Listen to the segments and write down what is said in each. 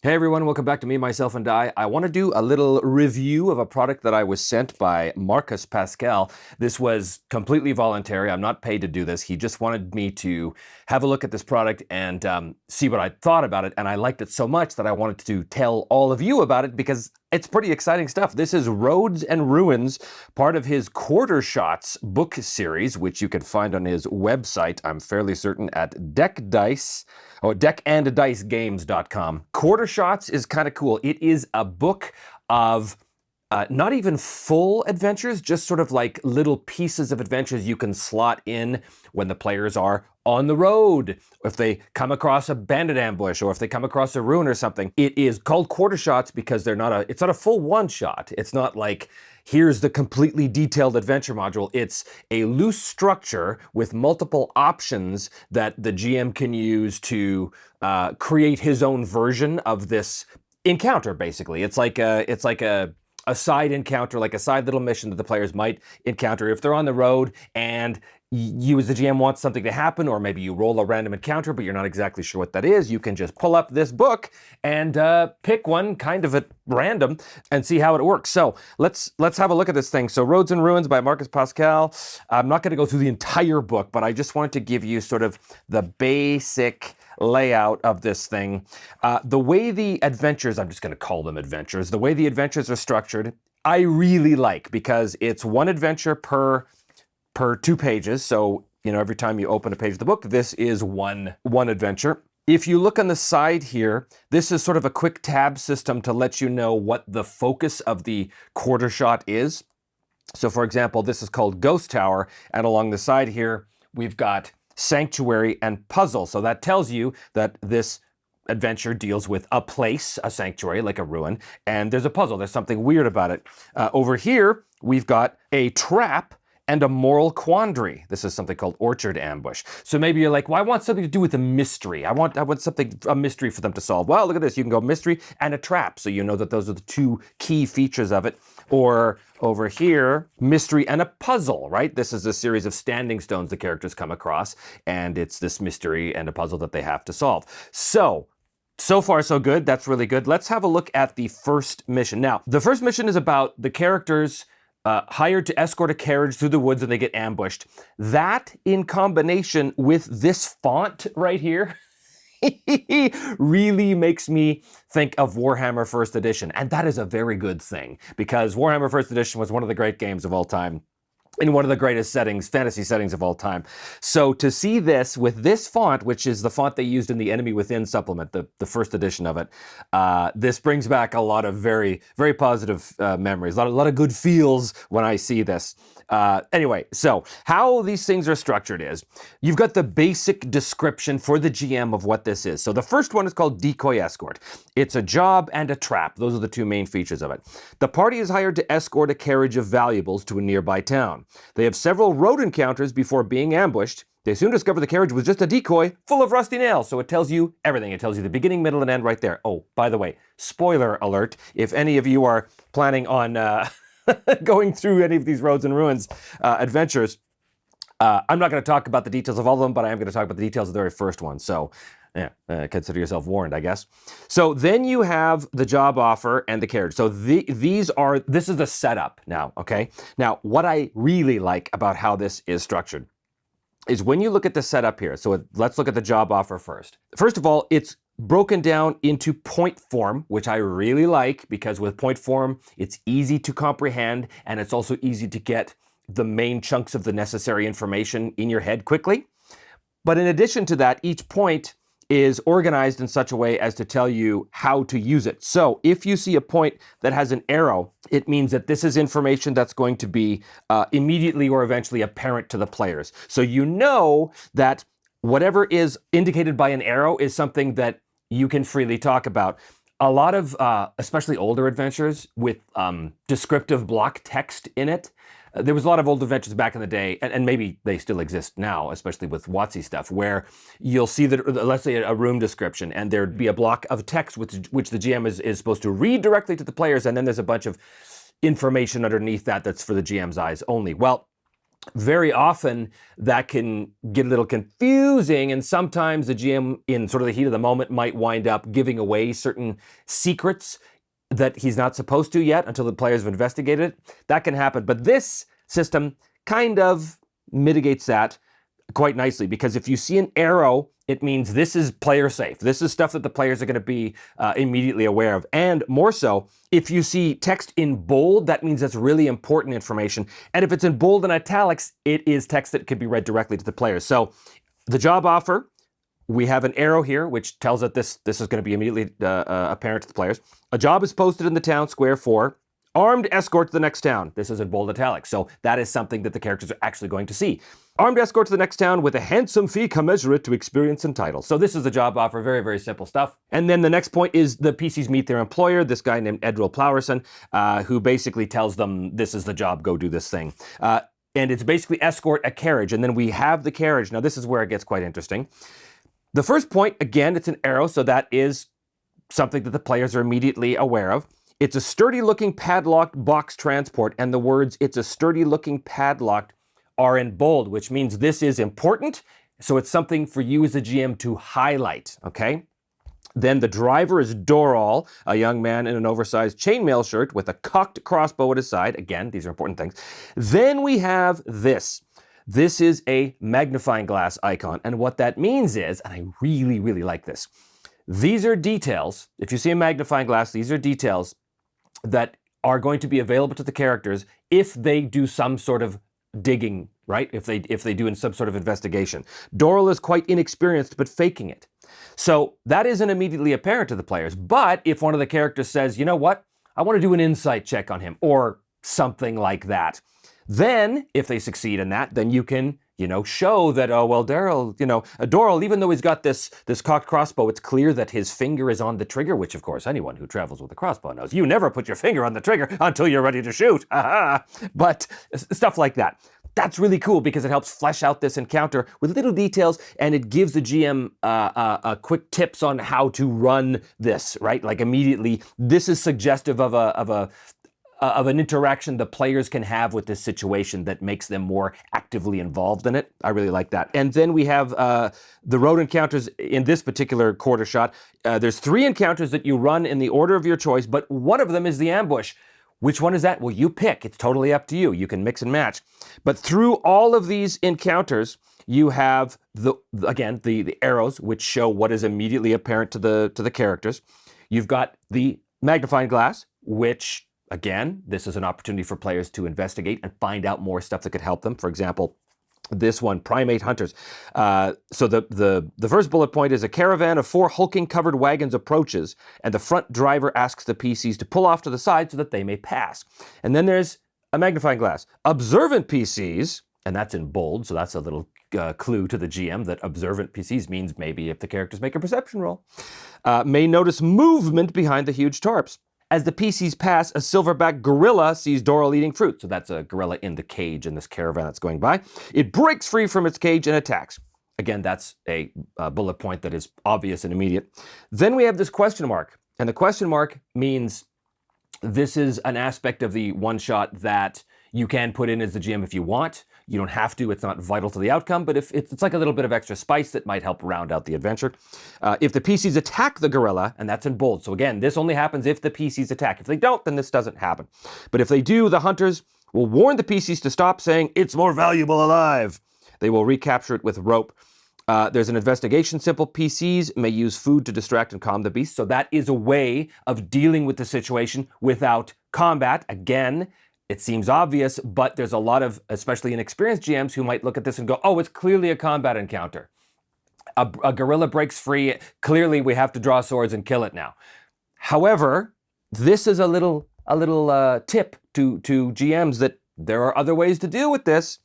Hey everyone, welcome back to Me, Myself, and I want to do a little review of a product that I was sent by Marcus Pascal. This was completely voluntary. I'm not paid to do this. He just wanted me to have a look at this product and see what I thought about it. And I liked it so much that I wanted to tell all of you about it because it's pretty exciting stuff. This is Roads and Ruins, part of his Quartershots book series, which you can find on his website, I'm fairly certain, at deckanddicegames.com. Quartershots is kind of cool. It is a book of not even full adventures, just sort of like little pieces of adventures you can slot in when the players are on the road, if they come across a bandit ambush, or if they come across a ruin or something. It is called Quartershots because it's not a full one-shot. It's not like, here's the completely detailed adventure module. It's a loose structure with multiple options that the GM can use to create his own version of this encounter, basically. It's like a side encounter, like a side little mission that the players might encounter if they're on the road and you as the GM want something to happen, or maybe you roll a random encounter, but you're not exactly sure what that is. You can just pull up this book and pick one kind of at random and see how it works. So let's have a look at this thing. So Roads and Ruins by Marcus Pascal. I'm not going to go through the entire book, but I just wanted to give you sort of the basic layout of this thing. The way the adventures, I'm just going to call them adventures, the way the adventures are structured, I really like, because it's one adventure per 2 pages. So, every time you open a page of the book, this is one adventure. If you look on the side here, this is sort of a quick tab system to let you know what the focus of the quarter shot is. So for example, this is called Ghost Tower, and along the side here, we've got Sanctuary and Puzzle. So that tells you that this adventure deals with a place, a sanctuary, like a ruin, and there's a puzzle. There's something weird about it. Over here, we've got a trap and a moral quandary. This is something called Orchard Ambush. So maybe you're like, well, I want something to do with a mystery. I want a mystery for them to solve. Well, look at this. You can go mystery and a trap. So you know that those are the 2 key features of it. Or over here, mystery and a puzzle, right? This is a series of standing stones the characters come across, and it's this mystery and a puzzle that they have to solve. So far, so good. That's really good. Let's have a look at the first mission. Now, the first mission is about the characters hired to escort a carriage through the woods and they get ambushed. That, in combination with this font right here, really makes me think of Warhammer First Edition. And that is a very good thing, because Warhammer First Edition was one of the great games of all time, in one of the greatest settings, fantasy settings of all time. So to see this with this font, which is the font they used in the Enemy Within supplement, the first edition of it, this brings back a lot of very, very positive memories, a lot of good feels when I see this. Anyway, so how these things are structured is, you've got the basic description for the GM of what this is. So the first one is called Decoy Escort. It's a job and a trap. Those are the 2 main features of it. The party is hired to escort a carriage of valuables to a nearby town. They have several road encounters before being ambushed. They soon discover the carriage was just a decoy full of rusty nails. So it tells you everything. It tells you the beginning, middle, and end right there. Oh, by the way, spoiler alert, if any of you are planning on going through any of these Roads and Ruins adventures, I'm not going to talk about the details of all of them, but I am going to talk about the details of the very first one. So consider yourself warned, I guess. So then you have the job offer and the carriage. So this is the setup now, okay? Now, what I really like about how this is structured is when you look at the setup here. So let's look at the job offer first. First of all, it's broken down into point form, which I really like, because with point form, it's easy to comprehend, and it's also easy to get the main chunks of the necessary information in your head quickly. But in addition to that, each point is organized in such a way as to tell you how to use it. So if you see a point that has an arrow, it means that this is information that's going to be immediately or eventually apparent to the players. So you know that whatever is indicated by an arrow is something that you can freely talk about. A lot of, especially older adventures with descriptive block text in it, there was a lot of old adventures back in the day, and maybe they still exist now, especially with WotC stuff, where you'll see that, let's say, a room description, and there'd be a block of text which the GM is supposed to read directly to the players, and then there's a bunch of information underneath that's for the GM's eyes only. Well, very often that can get a little confusing, and sometimes the GM, in sort of the heat of the moment, might wind up giving away certain secrets that he's not supposed to yet until the players have investigated it. That can happen. But this system kind of mitigates that quite nicely, because if you see an arrow, it means this is player safe. This is stuff that the players are going to be immediately aware of. And more so, if you see text in bold, that means that's really important information. And if it's in bold and italics, it is text that could be read directly to the players. So the job offer, we have an arrow here, which tells that this is going to be immediately apparent to the players. A job is posted in the town square for armed escort to the next town. This is in bold italics, so that is something that the characters are actually going to see. Armed escort to the next town with a handsome fee commensurate to experience and title. So this is the job offer, very, very simple stuff. And then the next point is the PCs meet their employer, this guy named Edril Plowerson, who basically tells them, this is the job, go do this thing. And it's basically escort a carriage, and then we have the carriage. Now this is where it gets quite interesting. The first point, again, it's an arrow, so that is something that the players are immediately aware of. It's a sturdy-looking padlocked box transport, and the words, it's a sturdy-looking padlocked, are in bold, which means this is important, so it's something for you as a GM to highlight, okay? Then the driver is Doral, a young man in an oversized chainmail shirt with a cocked crossbow at his side. Again, these are important things. Then we have this. This is a magnifying glass icon, and what that means is, and I really, really like this, these are details. If you see a magnifying glass, these are details that are going to be available to the characters if they do some sort of digging, right? If they do in some sort of investigation. Doral is quite inexperienced, but faking it. So that isn't immediately apparent to the players. But if one of the characters says, you know what, I want to do an insight check on him, or something like that, then if they succeed in that, then you can, show that, oh, well, Doral, even though he's got this cocked crossbow, it's clear that his finger is on the trigger, which, of course, anyone who travels with a crossbow knows. You never put your finger on the trigger until you're ready to shoot. But stuff like that. That's really cool because it helps flesh out this encounter with little details, and it gives the GM quick tips on how to run this, right? Like immediately, this is suggestive of an interaction the players can have with this situation that makes them more actively involved in it. I really like that. And then we have the road encounters in this particular quarter shot. There's 3 encounters that you run in the order of your choice, but one of them is the ambush. Which one is that? Well, you pick. It's totally up to you. You can mix and match. But through all of these encounters, you have the arrows, which show what is immediately apparent to the characters. You've got the magnifying glass, which, again, this is an opportunity for players to investigate and find out more stuff that could help them. For example, this one, primate hunters. So the first bullet point is a caravan of 4 hulking covered wagons approaches, and the front driver asks the PCs to pull off to the side so that they may pass. And then there's a magnifying glass. Observant PCs, and that's in bold, so that's a little clue to the GM that observant PCs means maybe if the characters make a perception roll, may notice movement behind the huge tarps. As the PCs pass, a silverback gorilla sees Doral eating fruit. So that's a gorilla in the cage in this caravan that's going by. It breaks free from its cage and attacks. Again, that's a bullet point that is obvious and immediate. Then we have this question mark. And the question mark means this is an aspect of the one-shot that you can put in as the GM if you want. You don't have to. It's not vital to the outcome, but if it's like a little bit of extra spice that might help round out the adventure. If the PCs attack the gorilla, and that's in bold. So again, this only happens if the PCs attack. If they don't, then this doesn't happen. But if they do, the hunters will warn the PCs to stop, saying, it's more valuable alive. They will recapture it with rope. There's an investigation symbol. PCs may use food to distract and calm the beast. So that is a way of dealing with the situation without combat. Again, it seems obvious, but there's a lot of, especially inexperienced GMs, who might look at this and go, oh, it's clearly a combat encounter. A gorilla breaks free. Clearly, we have to draw swords and kill it now. However, this is a little tip to GMs that there are other ways to deal with this.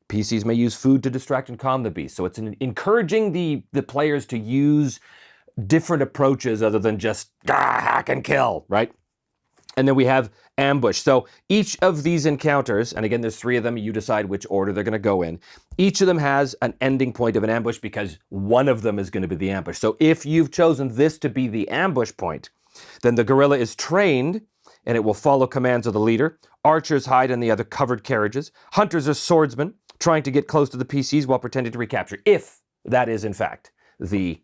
PCs may use food to distract and calm the beast. So it's encouraging the players to use different approaches other than just hack and kill, right? And then we have ambush. So each of these encounters, and again, there's 3 of them, you decide which order they're going to go in. Each of them has an ending point of an ambush because one of them is going to be the ambush. So if you've chosen this to be the ambush point, then the gorilla is trained and it will follow commands of the leader. Archers hide in the other covered carriages. Hunters are swordsmen. trying to get close to the PCs while pretending to recapture, if that is in fact the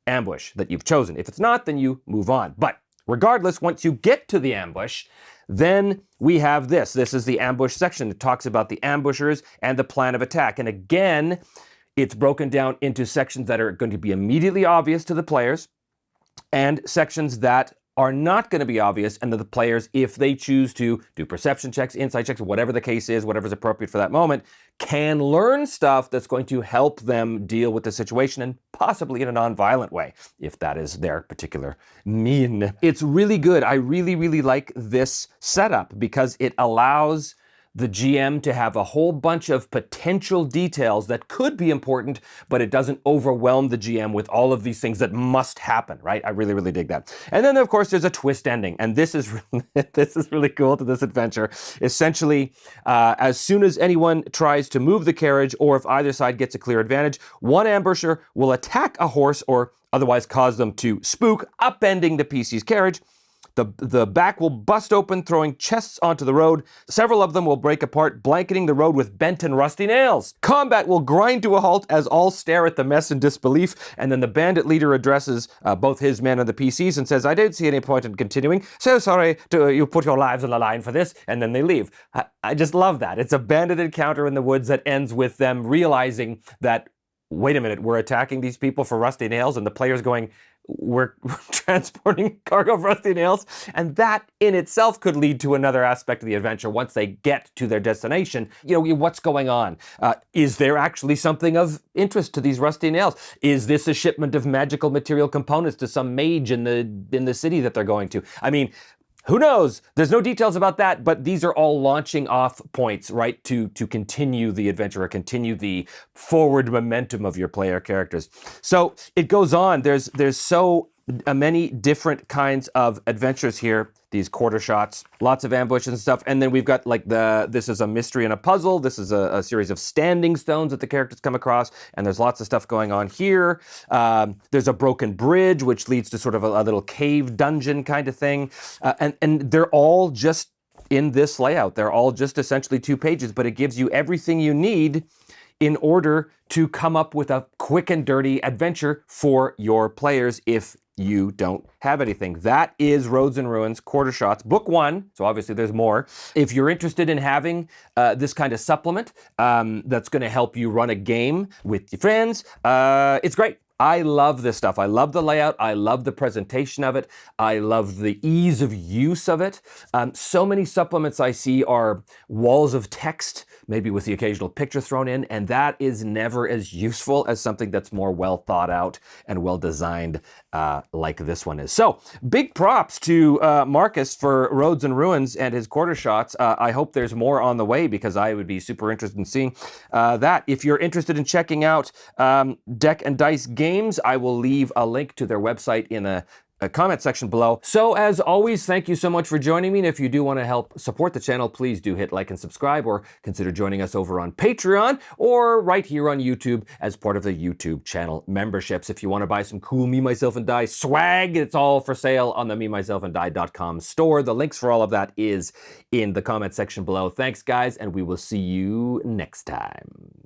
ambush that you've chosen. If it's not, then you move on. But regardless, once you get to the ambush, then we have this. This is the ambush section. It talks about the ambushers and the plan of attack. And again, it's broken down into sections that are going to be immediately obvious to the players and sections that are not going to be obvious, and that the players, if they choose to do perception checks, insight checks, whatever the case is, whatever's appropriate for that moment, can learn stuff that's going to help them deal with the situation, and possibly in a non-violent way, if that is their particular mean. It's really good. I really, really like this setup because it allows the GM to have a whole bunch of potential details that could be important, but it doesn't overwhelm the GM with all of these things that must happen, right? I really, really dig that. And then, of course, there's a twist ending, and this is really cool to this adventure. Essentially, as soon as anyone tries to move the carriage, or if either side gets a clear advantage, one ambusher will attack a horse or otherwise cause them to spook, upending the PC's carriage. The back will bust open, throwing chests onto the road. Several of them will break apart, blanketing the road with bent and rusty nails. Combat will grind to a halt as all stare at the mess in disbelief, and then the bandit leader addresses both his men and the PCs and says, "I don't see any point in continuing. So sorry you put your lives on the line for this," and then they leave. I just love that. It's a bandit encounter in the woods that ends with them realizing that, wait a minute, we're attacking these people for rusty nails, and the players going, we're transporting cargo of rusty nails. And that in itself could lead to another aspect of the adventure once they get to their destination. You know, what's going on? Is there actually something of interest to these rusty nails? Is this a shipment of magical material components to some mage in the city that they're going to? I mean, who knows? There's no details about that, but these are all launching off points, right, to continue the adventure or continue the forward momentum of your player characters. So it goes on. There's so many different kinds of adventures here. These Quartershots, lots of ambushes and stuff. And then we've got like this is a mystery and a puzzle. This is a series of standing stones that the characters come across. And there's lots of stuff going on here. There's a broken bridge, which leads to sort of a little cave dungeon kind of thing. And they're all just in this layout. They're all just essentially 2 pages, but it gives you everything you need in order to come up with a quick and dirty adventure for your players if you don't have anything. That is Roads and Ruins, Quartershots, Book 1. So obviously there's more. If you're interested in having this kind of supplement that's going to help you run a game with your friends, it's great. I love this stuff. I love the layout. I love the presentation of it. I love the ease of use of it. So many supplements I see are walls of text, maybe with the occasional picture thrown in, and that is never as useful as something that's more well thought out and well designed like this one is. So big props to Marcus for Roads and Ruins and his Quartershots. I hope there's more on the way because I would be super interested in seeing that. If you're interested in checking out Deck and Dice Games, I will leave a link to their website in a comment section below. So as always, thank you so much for joining me. And if you do want to help support the channel, please do hit like and subscribe, or consider joining us over on Patreon or right here on YouTube as part of the YouTube channel memberships. If you want to buy some cool Me, Myself, and Die swag, it's all for sale on the memyselfanddie.com store. The links for all of that is in the comment section below. Thanks, guys, and we will see you next time.